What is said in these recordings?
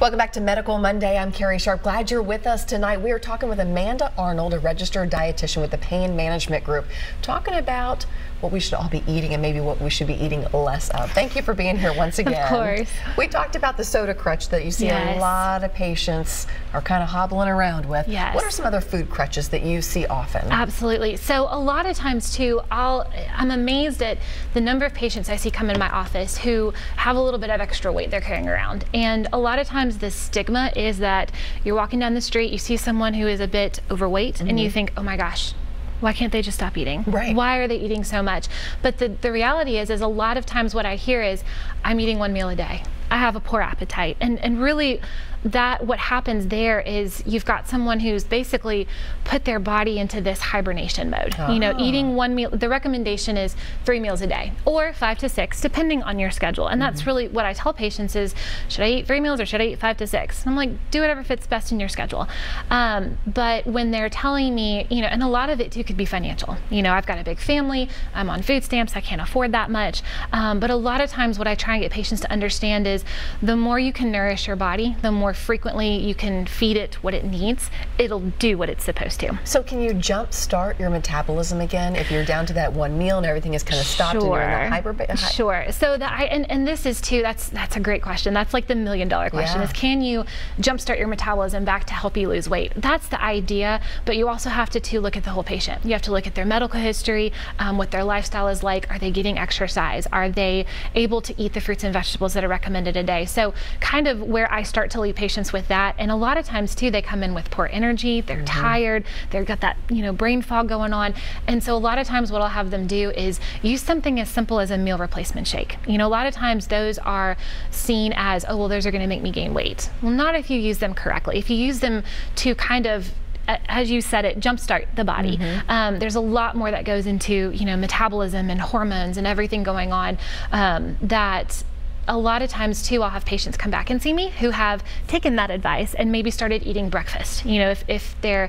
Welcome back to Medical Monday. I'm Carrie Sharp. Glad you're with us tonight. We are talking with Amanda Arnold, a registered dietitian with the Pain Management Group, talking about what we should all be eating and maybe what we should be eating less of. Thank you for being here once again. Of course. We talked about the soda crutch that you see Yes. a lot of patients are kind of hobbling around with. Yes. What are some other food crutches that you see often? Absolutely. So a lot of times too, I'm amazed at the number of patients I see come in my office who have a little bit of extra weight they're carrying around. And a lot of times the stigma is that you're walking down the street, you see someone who is a bit overweight, and you think, oh my gosh, why can't they just stop eating? Right. Why are they eating so much? But the reality is a lot of times what I hear is, I'm eating 1 meal a day. I have a poor appetite. And really, what happens there is you've got someone who's basically put their body into this hibernation mode. You know, eating 1 meal, the recommendation is 3 meals a day, or 5 to 6, depending on your schedule. And that's really what I tell patients is, should I eat 3 meals or should I eat 5 to 6? And I'm like, do whatever fits best in your schedule. But when they're telling me, you know, and a lot of it too could be financial. You know, I've got a big family, I'm on food stamps, I can't afford that much. But a lot of times what I try and get patients to understand is the more you can nourish your body, the more frequently you can feed it what it needs, it'll do what it's supposed to. So can you jump start your metabolism again if you're down to that 1 meal and everything is kind of stopped and you're in the Sure. So and this is too, that's a great question. That's like the $1 million question is, can you jumpstart your metabolism back to help you lose weight? That's the idea, but you also have to look at the whole patient. You have to look at their medical history, what their lifestyle is like. Are they getting exercise? Are they able to eat the fruits and vegetables that are recommended a day? So kind of where I start to leave patients with that, and a lot of times too they come in with poor energy, they're tired, they've got that, you know, brain fog going on, and so a lot of times what I'll have them do is use something as simple as a meal replacement shake. You know, a lot of times those are seen as, oh well, those are going to make me gain weight. Well, not if you use them correctly. If you use them to kind of, as you said it, jumpstart the body. There's a lot more that goes into, you know, metabolism and hormones and everything going on that a lot of times too, I'll have patients come back and see me who have taken that advice and maybe started eating breakfast. You know, if they're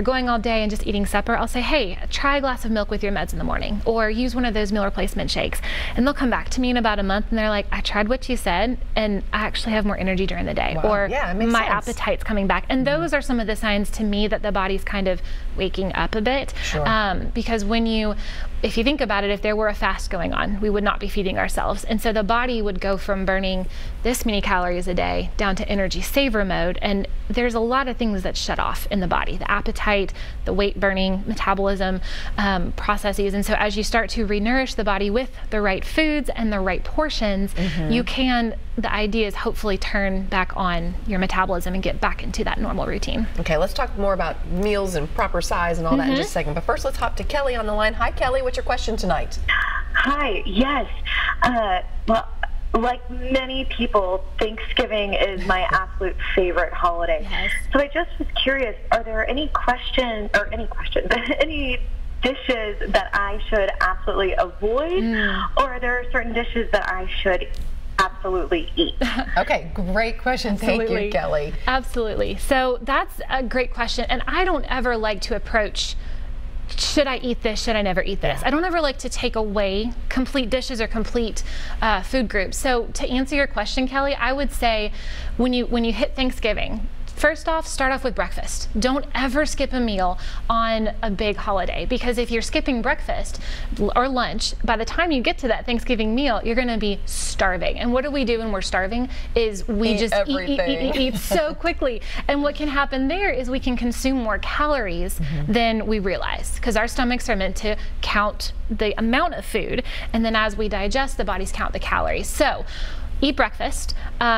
going all day and just eating supper, I'll say, hey, try a glass of milk with your meds in the morning, or use one of those meal replacement shakes. And they'll come back to me in about a month and they're like, I tried what you said and I actually have more energy during the day. Wow. Or yeah, it makes my sense. appetite's coming back. And those are some of the signs to me that the body's kind of waking up a bit. Sure. Because if you think about it, if there were a fast going on, we would not be feeding ourselves. And so the body would go from burning this many calories a day down to energy saver mode. And there's a lot of things that shut off in the body, the appetite, the weight burning, metabolism processes. And so as you start to renourish the body with the right foods and the right portions, you can, the idea is hopefully turn back on your metabolism and get back into that normal routine. Okay, let's talk more about meals and proper size and all that in just a second. But first, let's hop to Kelly on the line. Hi, Kelly. What's your question tonight? Hi. Yes. Well, like many people, Thanksgiving is my absolute favorite holiday. Yes. So I just was curious, are there any any dishes that I should absolutely avoid, or are there certain dishes that I should absolutely eat? Okay, great question. Thank you, Kelly. Absolutely. So that's a great question. And I don't ever like to approach, should I eat this? Should I never eat this? I don't ever like to take away complete dishes or complete food groups. So to answer your question, Kelly, I would say when you hit Thanksgiving, first off, start off with breakfast. Don't ever skip a meal on a big holiday, because if you're skipping breakfast or lunch, by the time you get to that Thanksgiving meal, you're going to be starving. And what do we do when we're starving is we just eat so quickly. And what can happen there is we can consume more calories than we realize, because our stomachs are meant to count the amount of food, and then as we digest, the bodies count the calories. So eat breakfast,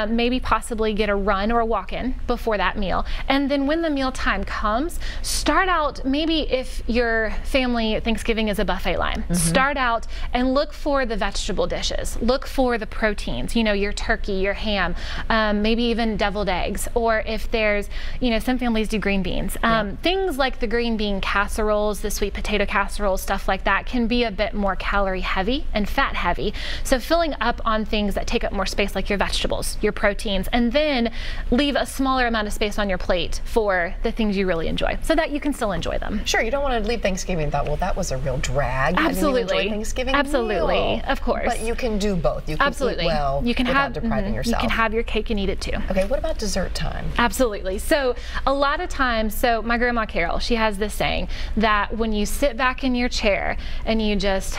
maybe possibly get a run or a walk-in before that meal. And then when the meal time comes, start out, maybe if your family Thanksgiving is a buffet line, start out and look for the vegetable dishes. Look for the proteins, you know, your turkey, your ham, maybe even deviled eggs. Or if there's, you know, some families do green beans. Things like the green bean casseroles, the sweet potato casseroles, stuff like that can be a bit more calorie heavy and fat heavy. So filling up on things that take up more space like your vegetables, your proteins, and then leave a smaller amount of space on your plate for the things you really enjoy so that you can still enjoy them. Sure, you don't want to leave Thanksgiving and thought, well, that was a real drag. Absolutely. I didn't enjoy Thanksgiving Absolutely. meal. Of course. But you can do both. You can Absolutely. eat well you can without have, depriving yourself. You can have your cake and eat it too. Okay, what about dessert time? Absolutely. So a lot of times, so my grandma Carol, she has this saying that when you sit back in your chair and you just,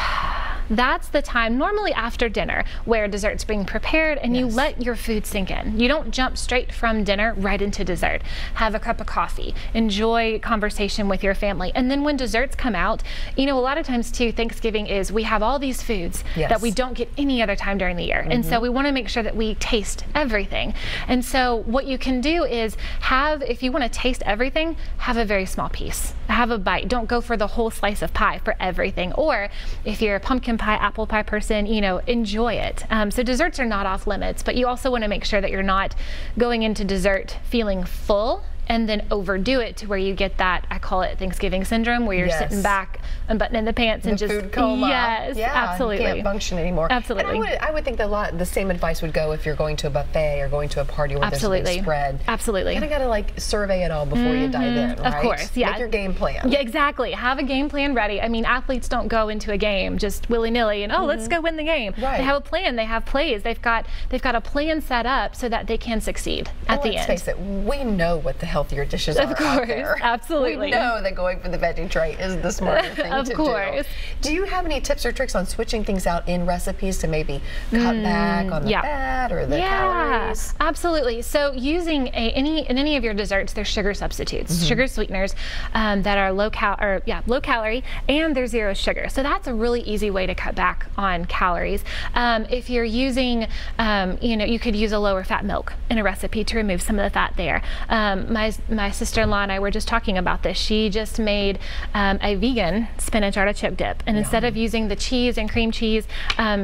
that's the time, normally after dinner, where dessert's being prepared and you let your food sink in. You don't jump straight from dinner right into dessert. Have a cup of coffee, enjoy conversation with your family. And then when desserts come out, you know, a lot of times too, Thanksgiving is we have all these foods that we don't get any other time during the year. And so we want to make sure that we taste everything. And so what you can do is have, if you want to taste everything, have a very small piece. Have a bite. Don't go for the whole slice of pie for everything. Or if you're a pumpkin pie, apple pie person, you know, enjoy it. So desserts are not off limits, but you also want to make sure that you're not going into dessert feeling full and then overdo it to where you get that, I call it Thanksgiving syndrome, where you're sitting back, unbuttoning the pants, and just food coma. Yes, absolutely. You can't function anymore. Absolutely. And I would think that the same advice would go if you're going to a buffet or going to a party where there's a big spread. Absolutely. You gotta like survey it all before you dive in, right? Of course, yeah. Make your game plan. Yeah, exactly. Have a game plan ready. I mean, athletes don't go into a game just willy-nilly and let's go win the game. Right. They have a plan. They have plays. They've got a plan set up so that they can succeed at the end. Let's face it, we know what the healthier dishes are. Of course, absolutely. We know that going for the veggie tray is the smarter thing to do. Of course. Do you have any tips or tricks on switching things out in recipes to maybe cut back on the fat or the calories? Absolutely. So using in any of your desserts, there's sugar substitutes, sugar sweeteners that are low calorie, and they're zero sugar. So that's a really easy way to cut back on calories. If you're using, you know, you could use a lower fat milk in a recipe to remove some of the fat there. My sister-in-law and I were just talking about this. She just made a vegan spinach artichoke dip, and instead of using the cheese and cream cheese,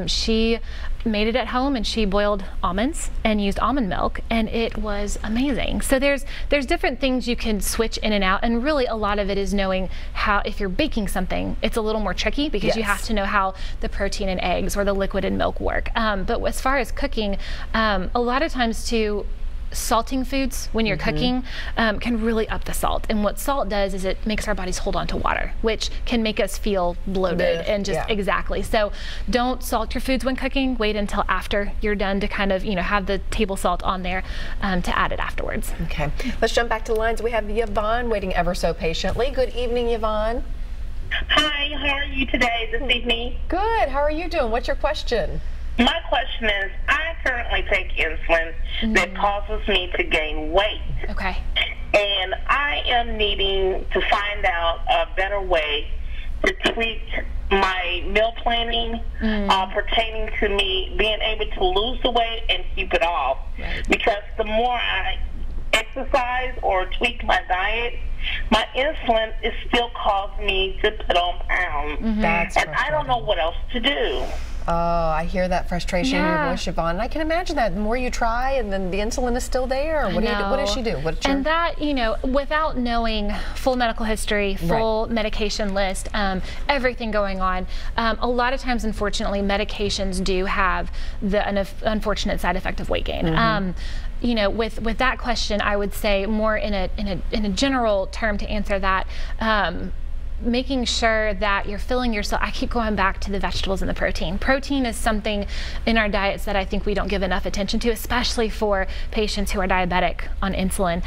she made it at home and she boiled almonds and used almond milk, and it was amazing. So there's different things you can switch in and out, and really a lot of it is knowing how, if you're baking something, it's a little more tricky because you have to know how the protein in eggs or the liquid in milk work. But as far as cooking, a lot of times too, salting foods when you're cooking can really up the salt, and what salt does is it makes our bodies hold on to water, which can make us feel bloated and just exactly. So don't salt your foods when cooking. Wait until after you're done to kind of, you know, have the table salt on there to add it afterwards. Okay, let's jump back to the lines. We have Yvonne waiting ever so patiently. Good evening, Yvonne. Hi, how are you today, this evening? Good, how are you doing? What's your question? My question is, I currently take insulin that causes me to gain weight. Okay. And I am needing to find out a better way to tweak my meal planning pertaining to me being able to lose the weight and keep it off. Right. Because the more I exercise or tweak my diet, my insulin is still causing me to put on pounds. And I don't know what else to do. Oh, I hear that frustration in your voice, Yvonne. And I can imagine that the more you try and then the insulin is still there. What does she do? And that, you know, without knowing full medical history, full medication list, everything going on, a lot of times, unfortunately, medications do have the unfortunate side effect of weight gain. You know, with that question, I would say more in a general term to answer that. Making sure that you're filling yourself. I keep going back to the vegetables and the protein. Protein is something in our diets that I think we don't give enough attention to, especially for patients who are diabetic on insulin.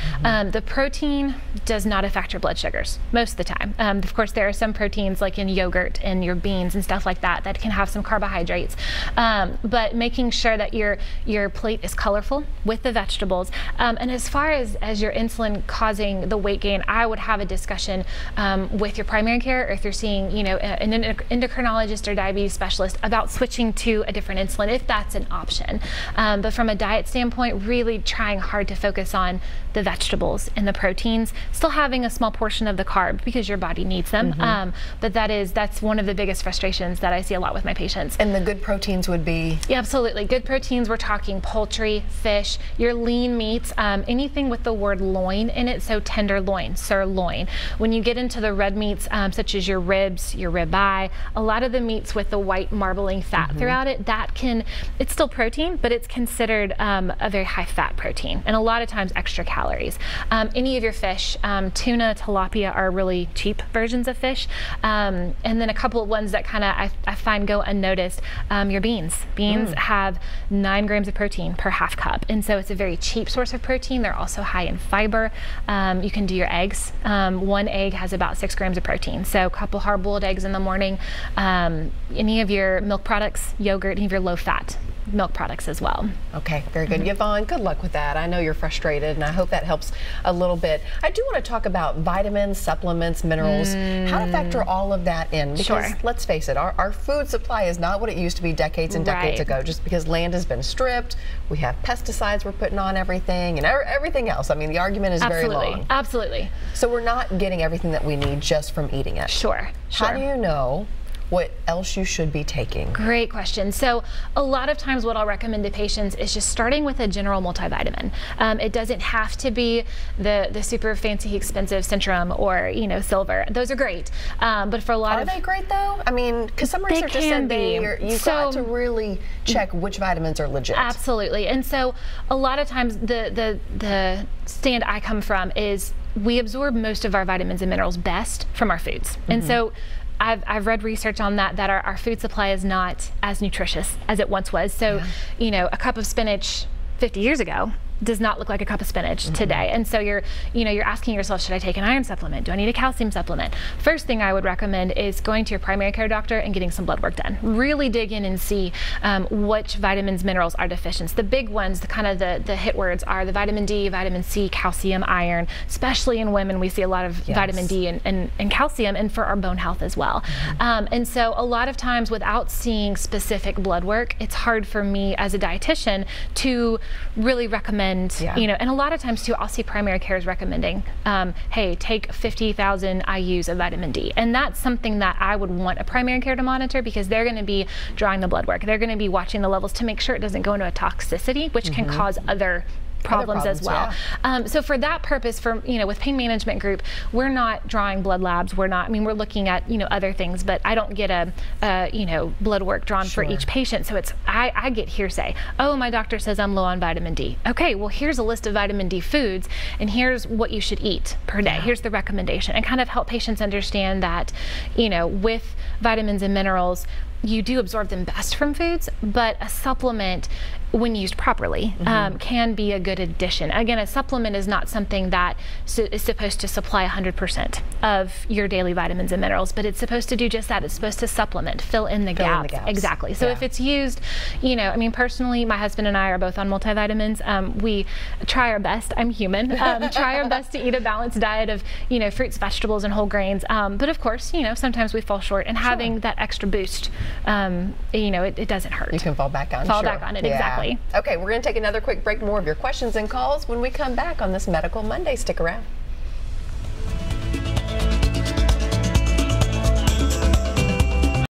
The protein does not affect your blood sugars most of the time. Of course, there are some proteins like in yogurt and your beans and stuff like that that can have some carbohydrates. But making sure that your plate is colorful with the vegetables. And as far as your insulin causing the weight gain, I would have a discussion with your primary care, or if you're seeing, you know, an endocrinologist or diabetes specialist about switching to a different insulin if that's an option. But from a diet standpoint, really trying hard to focus on the vegetables and the proteins, still having a small portion of the carb because your body needs them. But that's one of the biggest frustrations that I see a lot with my patients. And the good proteins would be? Yeah, absolutely. Good proteins, we're talking poultry, fish, your lean meats, anything with the word loin in it, so tenderloin, sirloin. When you get into the red meats, such as your ribs, your ribeye, a lot of the meats with the white marbling fat throughout it, it's still protein, but it's considered a very high fat protein, and a lot of times extra calories. Any of your fish, tuna, tilapia are really cheap versions of fish, and then a couple of ones that kind of I find go unnoticed. Your beans. Beans have 9 grams of protein per half cup, and so it's a very cheap source of protein. They're also high in fiber. You can do your eggs. 1 egg has about 6 grams of protein, so a couple hard-boiled eggs in the morning. Any of your milk products, yogurt, any of your low-fat milk products as well. Okay, very good. Yvonne, good luck with that. I know you're frustrated, and I hope that helps a little bit. I do want to talk about vitamins, supplements, minerals, how to factor all of that in. Because let's face it, our food supply is not what it used to be decades and decades ago, just because land has been stripped. We have pesticides we're putting on everything and everything else. I mean, the argument is very long. Absolutely. So we're not getting everything that we need just from eating it. Sure. How do you know what else you should be taking? Great question. So a lot of times what I'll recommend to patients is just starting with a general multivitamin. It doesn't have to be the super fancy expensive Centrum or Silver. Those are great, but for a lot Are they great though? I mean, because some research has said you've got to really check which vitamins are legit. Absolutely. And so a lot of times the stand I come from is we absorb most of our vitamins and minerals best from our foods. And so I've read research on that our food supply is not as nutritious as it once was. So, a cup of spinach 50 years ago does not look like a cup of spinach today. And so you're asking yourself, should I take an iron supplement? Do I need a calcium supplement? First thing I would recommend is going to your primary care doctor and getting some blood work done. Really dig in and see which vitamins, minerals are deficient. The big ones, the hit words are the vitamin D, vitamin C, calcium, iron. Especially in women, we see a lot of vitamin D and calcium, and for our bone health as well. And so a lot of times without seeing specific blood work, it's hard for me as a dietitian to really recommend and a lot of times too, I'll see primary cares recommending, hey, take 50,000 IUs of vitamin D. And that's something that I would want a primary care to monitor, because they're going to be drawing the blood work. They're going to be watching the levels to make sure it doesn't go into a toxicity, which can cause other problems as well. So for that purpose, with Pain Management Group, we're not drawing blood labs. We're looking at other things, but I don't get a blood work drawn for each patient. So it's I get hearsay. Oh, my doctor says I'm low on vitamin D. Okay, well here's a list of vitamin D foods, and here's what you should eat per day. Here's the recommendation, and kind of help patients understand that with vitamins and minerals, you do absorb them best from foods, but a supplement, when used properly, can be a good addition. Again, a supplement is not something that is supposed to supply 100% of your daily vitamins and minerals, but it's supposed to do just that. It's supposed to supplement, fill in the gaps. Exactly. So if it's used, personally, my husband and I are both on multivitamins. We try our best. I'm human. Try our best to eat a balanced diet of, fruits, vegetables, and whole grains. But of course, sometimes we fall short, and having that extra boost, it doesn't hurt. You can fall back on. Fall back on it, exactly. Okay, we're going to take another quick break. More of your questions and calls when we come back on this Medical Monday. Stick around.